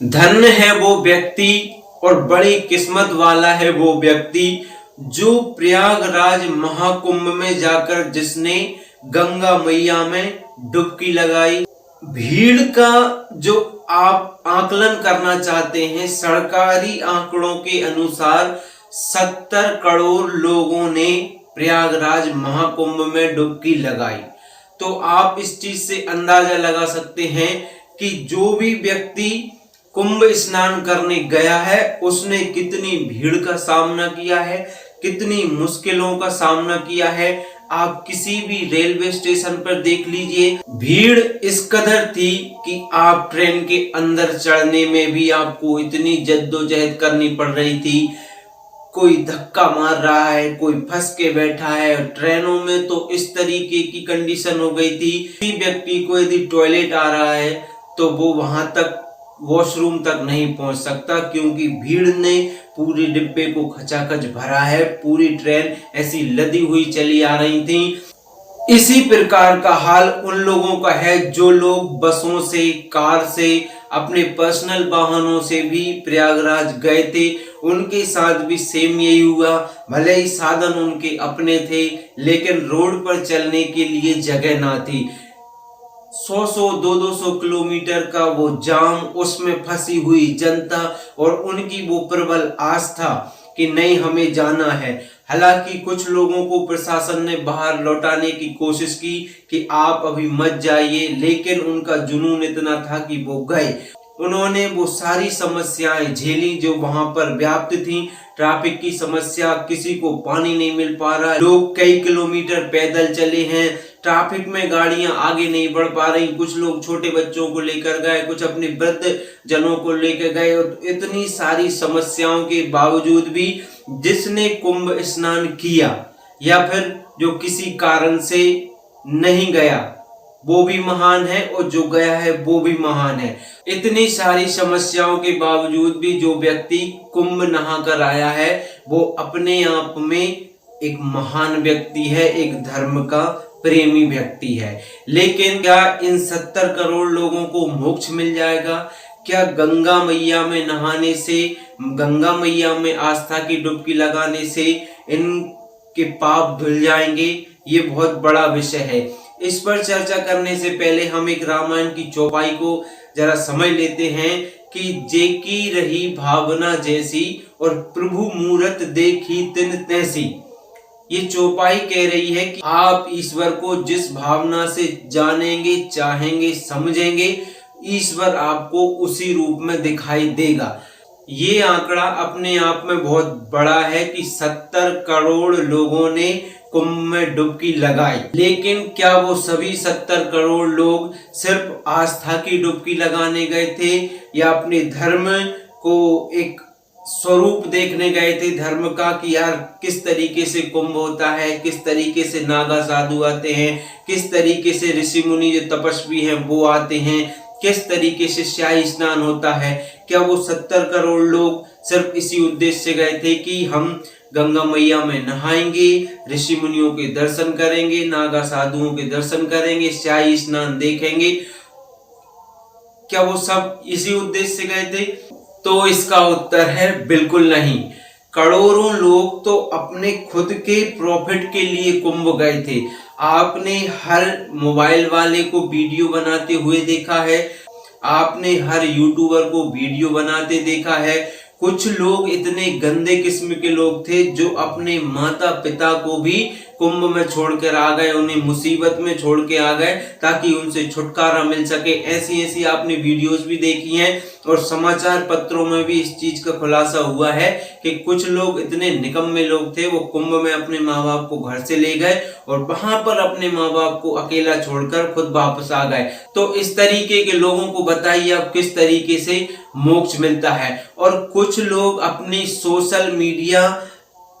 धन्य है वो व्यक्ति और बड़ी किस्मत वाला है वो व्यक्ति जो प्रयागराज महाकुंभ में जाकर जिसने गंगा मैया में डुबकी लगाई। भीड़ का जो आप आकलन करना चाहते हैं, सरकारी आंकड़ों के अनुसार 70 करोड़ लोगों ने प्रयागराज महाकुंभ में डुबकी लगाई। तो आप इस चीज से अंदाजा लगा सकते हैं कि जो भी व्यक्ति कुंभ स्नान करने गया है उसने कितनी भीड़ का सामना किया है, कितनी मुश्किलों का सामना किया है। आप किसी भी रेलवे स्टेशन पर देख लीजिए, भीड़ इस कदर थी कि आप ट्रेन के अंदर चढ़ने में भी आपको इतनी जद्दोजहद करनी पड़ रही थी। कोई धक्का मार रहा है, कोई फंस के बैठा है। ट्रेनों में तो इस तरीके की कंडीशन हो गई थी, किसी व्यक्ति को यदि टॉयलेट आ रहा है तो वो वहां तक वॉशरूम तक नहीं पहुंच सकता, क्योंकि भीड़ ने पूरे डिब्बे को खचाखच भरा है। पूरी ट्रेन ऐसी लदी हुई चली आ रही थी। इसी प्रकार का हाल उन लोगों का है जो लोग बसों से, कार से, अपने पर्सनल वाहनों से भी प्रयागराज गए थे। उनके साथ भी सेम यही हुआ। भले ही साधन उनके अपने थे, लेकिन रोड पर चलने के लिए जगह ना थी। 100-100, 200-200 किलोमीटर का वो जाम, उसमें फंसी हुई जनता और उनकी वो प्रबल आस्था कि नहीं हमें जाना है। हालांकि कुछ लोगों को प्रशासन ने बाहर लौटाने की कोशिश की कि आप अभी मत जाइए, लेकिन उनका जुनून इतना था कि वो गए। उन्होंने वो सारी समस्याएं झेली जो वहां पर व्याप्त थी। ट्रैफिक की समस्या, किसी को पानी नहीं मिल पा रहा, लोग कई किलोमीटर पैदल चले हैं, ट्रैफिक में गाड़ियां आगे नहीं बढ़ पा रही। कुछ लोग छोटे बच्चों को लेकर गए, कुछ अपने वृद्ध जनों को लेकर गए। और इतनी सारी समस्याओं के बावजूद भी जिसने कुंभ स्नान किया या फिर जो किसी कारण से नहीं गया वो भी महान है, और जो गया है वो भी महान है। इतनी सारी समस्याओं के बावजूद भी जो व्यक्ति कुंभ नहा कर आया है वो अपने आप में एक महान व्यक्ति है, एक धर्म का प्रेमी व्यक्ति है। लेकिन क्या इन 70 करोड़ लोगों को मोक्ष मिल जाएगा? क्या गंगा मैया में नहाने से, गंगा मैया में आस्था की डुबकी लगाने से इनके पाप धुल जाएंगे? ये बहुत बड़ा विषय है। इस पर चर्चा करने से पहले हम एक रामायण की चौपाई को जरा समझ लेते हैं कि जेकी रही भावना जैसी और प्रभु मूरत देखी तिन तैसी। ये चौपाई कह रही है कि आप ईश्वर को जिस भावना से जानेंगे, चाहेंगे, समझेंगे, ईश्वर आपको उसी रूप में दिखाई देगा। ये आंकड़ा अपने आप में बहुत बड़ा है कि 70 करोड़ लोगों ने कुंभ में डुबकी लगाई। लेकिन क्या वो सभी 70 करोड़ लोग सिर्फ आस्था की डुबकी लगाने गए थे या अपने धर्म को एक स्वरूप देखने गए थे धर्म का कि यार किस तरीके से कुंभ होता है, किस तरीके से नागा साधु आते हैं, किस तरीके से ऋषि मुनि जो तपस्वी हैं वो आते हैं, किस तरीके से शाही स्नान होता है? क्या वो 70 करोड़ लोग सिर्फ इसी उद्देश्य से गए थे कि हम गंगा मैया में नहाएंगे, ऋषि मुनियों के दर्शन करेंगे, नागा साधुओं के दर्शन करेंगे, शाही स्नान देखेंगे? क्या वो सब इसी उद्देश्य से गए थे? तो इसका उत्तर है बिल्कुल नहीं। करोड़ों लोग तो अपने खुद के प्रॉफिट के लिए कुंभ गए थे। आपने हर मोबाइल वाले को वीडियो बनाते हुए देखा है, आपने हर यूट्यूबर को वीडियो बनाते देखा है। कुछ लोग इतने गंदे किस्म के लोग थे जो अपने माता पिता को भी कुंभ में छोड़कर आ गए, उन्हें मुसीबत में छोड़ के आ गए ताकि उनसे छुटकारा मिल सके। ऐसी ऐसी आपने वीडियोस भी देखी हैं और समाचार पत्रों में भी इस चीज का खुलासा हुआ है कि कुछ लोग इतने निकम्मे लोग थे, वो कुंभ में अपने माँ बाप को घर से ले गए और वहां पर अपने माँ बाप को अकेला छोड़कर खुद वापस आ गए। तो इस तरीके के लोगों को बताइए अब किस तरीके से मोक्ष मिलता है। और कुछ लोग अपनी सोशल मीडिया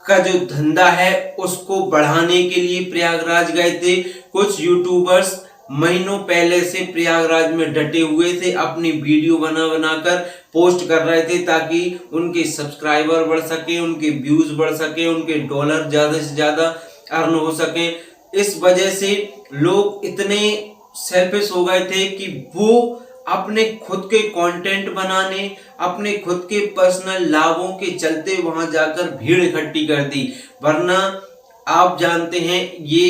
का जो धंधा है उसको बढ़ाने के लिए प्रयागराज गए थे। कुछ यूट्यूबर्स महीनों पहले से प्रयागराज में डटे हुए थे, अपनी वीडियो बना बनाकर पोस्ट कर रहे थे ताकि उनके सब्सक्राइबर बढ़ सके, उनके व्यूज बढ़ सके, उनके डॉलर ज्यादा से ज्यादा अर्न हो सके। इस वजह से लोग इतने सेल्फिश हो गए थे कि वो अपने खुद के कंटेंट बनाने, अपने खुद के पर्सनल लाभों के चलते वहां जाकर भीड़ इकट्ठी कर दी। वरना आप जानते हैं ये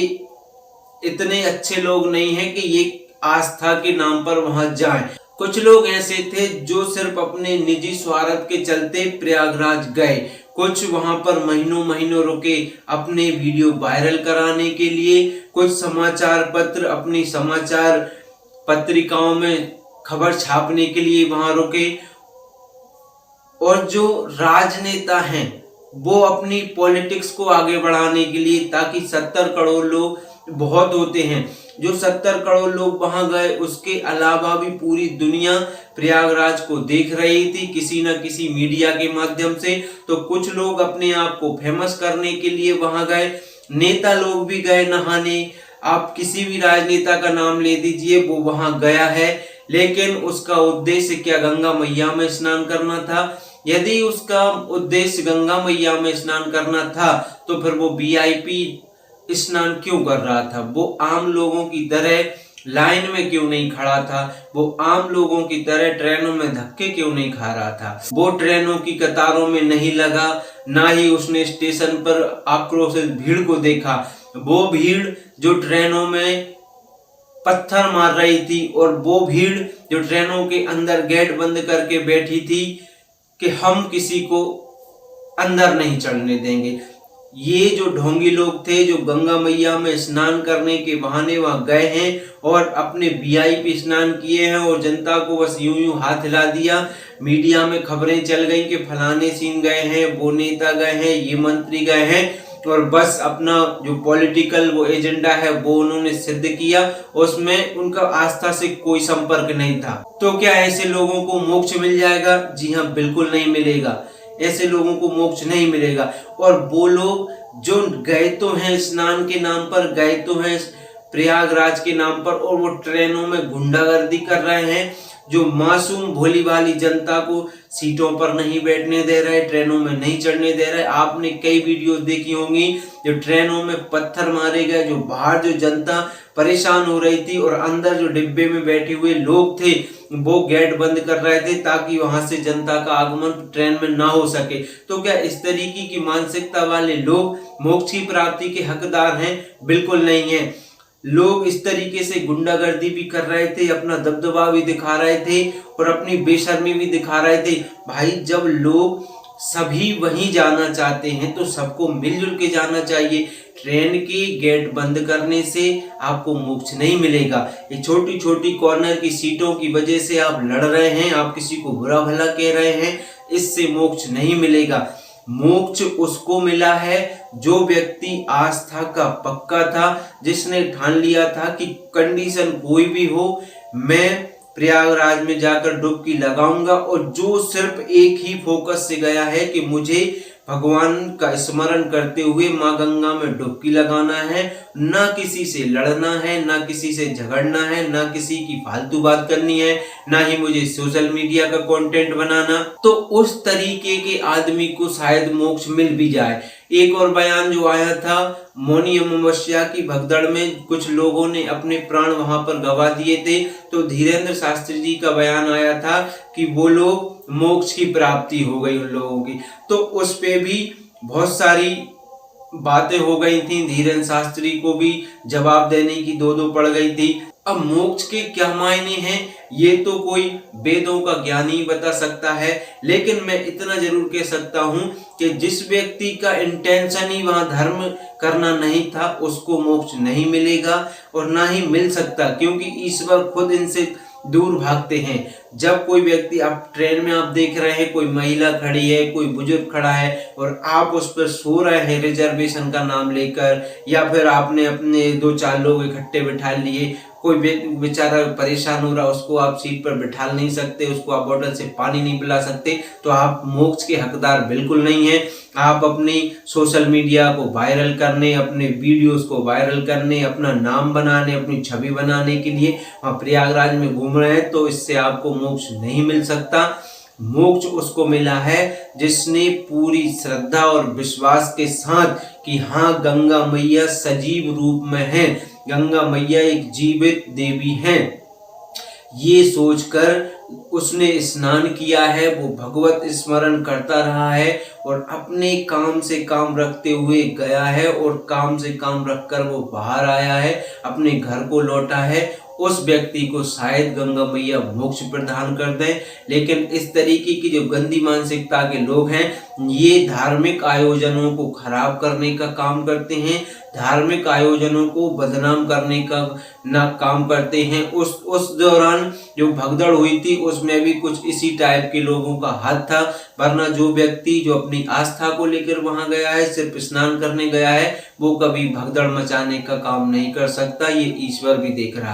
इतने अच्छे लोग नहीं हैं कि ये आस्था के नाम पर वहां जाएं। कुछ लोग ऐसे थे जो सिर्फ अपने निजी स्वार्थ के चलते प्रयागराज गए। कुछ वहां पर महीनों महीनों रुके अपने वीडियो वायरल कराने के लिए। कुछ समाचार पत्र अपनी समाचार पत्रिकाओं में खबर छापने के लिए वहां रुके। और जो राजनेता हैं वो अपनी पॉलिटिक्स को आगे बढ़ाने के लिए, ताकि 70 करोड़ लोग बहुत होते हैं, जो 70 करोड़ लोग वहां गए, उसके अलावा भी पूरी दुनिया प्रयागराज को देख रही थी किसी न किसी मीडिया के माध्यम से। तो कुछ लोग अपने आप को फेमस करने के लिए वहां गए। नेता लोग भी गए नहाने। आप किसी भी राजनेता का नाम ले दीजिए, वो वहां गया है, लेकिन उसका उद्देश्य क्या गंगा मैया में स्नान करना था? यदि उसका उद्देश्य गंगा मैया में स्नान करना था तो फिर वो वीआईपी स्नान क्यों कर रहा था? वो आम लोगों की तरह लाइन में क्यों नहीं खड़ा था? वो आम लोगों की तरह ट्रेनों में धक्के क्यों नहीं खा रहा था? वो ट्रेनों की कतारों में नहीं लगा, ना ही उसने स्टेशन पर आक्रोशित भीड़ को देखा। वो भीड़ जो ट्रेनों में पत्थर मार रही थी, और वो भीड़ जो ट्रेनों के अंदर गेट बंद करके बैठी थी कि हम किसी को अंदर नहीं चढ़ने देंगे। ये जो ढोंगी लोग थे जो गंगा मैया में स्नान करने के बहाने वहां गए हैं और अपने वीआईपी स्नान किए हैं, और जनता को बस यूं यूं हाथ हिला दिया। मीडिया में खबरें चल गई कि फलाने सीन गए हैं, वो नेता गए हैं, ये मंत्री गए हैं, और बस अपना जो पॉलिटिकल वो एजेंडा है वो उन्होंने सिद्ध किया। उसमें उनका आस्था से कोई संपर्क नहीं था। तो क्या ऐसे लोगों को मोक्ष मिल जाएगा? जी हाँ, बिल्कुल नहीं मिलेगा। ऐसे लोगों को मोक्ष नहीं मिलेगा। और वो लोग जो गए तो हैं स्नान के नाम पर, गए तो हैं प्रयागराज के नाम पर, और वो ट्रेनों में गुंडागर्दी कर रहे हैं, जो मासूम भोली भाली जनता को सीटों पर नहीं बैठने दे रहे, ट्रेनों में नहीं चढ़ने दे रहे। आपने कई वीडियो देखी होंगी जो ट्रेनों में पत्थर मारे गए, जो बाहर जो जनता परेशान हो रही थी, और अंदर जो डिब्बे में बैठे हुए लोग थे वो गेट बंद कर रहे थे ताकि वहां से जनता का आगमन ट्रेन में ना हो सके। तो क्या इस तरीके की मानसिकता वाले लोग मोक्ष की प्राप्ति के हकदार हैं? बिल्कुल नहीं है। लोग इस तरीके से गुंडागर्दी भी कर रहे थे, अपना दबदबा भी दिखा रहे थे, और अपनी बेशर्मी भी दिखा रहे थे। भाई, जब लोग सभी वहीं जाना चाहते हैं तो सबको मिलजुल के जाना चाहिए। ट्रेन की गेट बंद करने से आपको मोक्ष नहीं मिलेगा। ये छोटी छोटी कॉर्नर की सीटों की वजह से आप लड़ रहे हैं, आप किसी को बुरा भला कह रहे हैं, इससे मोक्ष नहीं मिलेगा। मोक्ष उसको मिला है जो व्यक्ति आस्था का पक्का था, जिसने ठान लिया था कि कंडीशन कोई भी हो मैं प्रयागराज में जाकर डुबकी लगाऊंगा, और जो सिर्फ एक ही फोकस से गया है कि मुझे भगवान का स्मरण करते हुए माँ गंगा में डुबकी लगाना है, ना किसी से लड़ना है, ना किसी से झगड़ना है, ना किसी की फालतू बात करनी है, ना ही मुझे सोशल मीडिया का कंटेंट बनाना। तो उस तरीके के आदमी को शायद मोक्ष मिल भी जाए। एक और बयान जो आया था, मौनी अमावस्या की भगदड़ में कुछ लोगों ने अपने प्राण वहां पर गवा दिए थे, तो धीरेन्द्र शास्त्री जी का बयान आया था कि वो लोग मोक्ष की प्राप्ति हो गई उन लोगों की। तो उस पे भी बहुत सारी बातें हो गई थी, धीरेन्द्र शास्त्री को भी जवाब देने की दो पड़ गई थी। अब मोक्ष के क्या मायने हैं ये तो कोई वेदों का ज्ञानी बता सकता है, लेकिन मैं इतना जरूर कह सकता हूं कि जिस व्यक्ति का इंटेंशन ही वहां धर्म करना नहीं था उसको मोक्ष नहीं मिलेगा, और ना ही मिल सकता, क्योंकि ईश्वर खुद इनसे दूर भागते हैं। जब कोई व्यक्ति, आप ट्रेन में आप देख रहे हैं कोई महिला खड़ी है, कोई बुजुर्ग खड़ा है, और आप उस पर सो रहे हैं रिजर्वेशन का नाम लेकर, या फिर आपने अपने 2-4 लोग इकट्ठे बिठा लिए, कोई बेचारा परेशान हो रहा, उसको आप सीट पर बिठा नहीं सकते, उसको आप बोतल से पानी नहीं पिला सकते, तो आप मोक्ष के हकदार बिल्कुल नहीं है। आप अपनी सोशल मीडिया को वायरल करने, अपने वीडियोस को वायरल करने, अपना नाम बनाने, अपनी छवि बनाने के लिए वहाँ प्रयागराज में घूम रहे हैं, तो इससे आपको मोक्ष नहीं मिल सकता। मोक्ष उसको मिला है जिसने पूरी श्रद्धा और विश्वास के साथ कि हाँ, गंगा मैया सजीव रूप में है, गंगा मैया एक जीवित देवी हैं, ये सोचकर उसने स्नान किया है, वो भगवत स्मरण करता रहा है और अपने काम से काम रखते हुए गया है और काम से काम रखकर वो बाहर आया है, अपने घर को लौटा है। उस व्यक्ति को शायद गंगा मैया मोक्ष प्रदान कर दें। लेकिन इस तरीके की जो गंदी मानसिकता के लोग हैं, ये धार्मिक आयोजनों को खराब करने का काम करते हैं, धार्मिक आयोजनों को बदनाम करने का ना काम करते हैं। उस दौरान जो भगदड़ हुई थी उसमें भी कुछ इसी टाइप के लोगों का हाथ था, वरना जो व्यक्ति जो अपनी आस्था को लेकर वहां गया है, सिर्फ स्नान करने गया है, वो कभी भगदड़ मचाने का काम नहीं कर सकता। ये ईश्वर भी देख रहा है।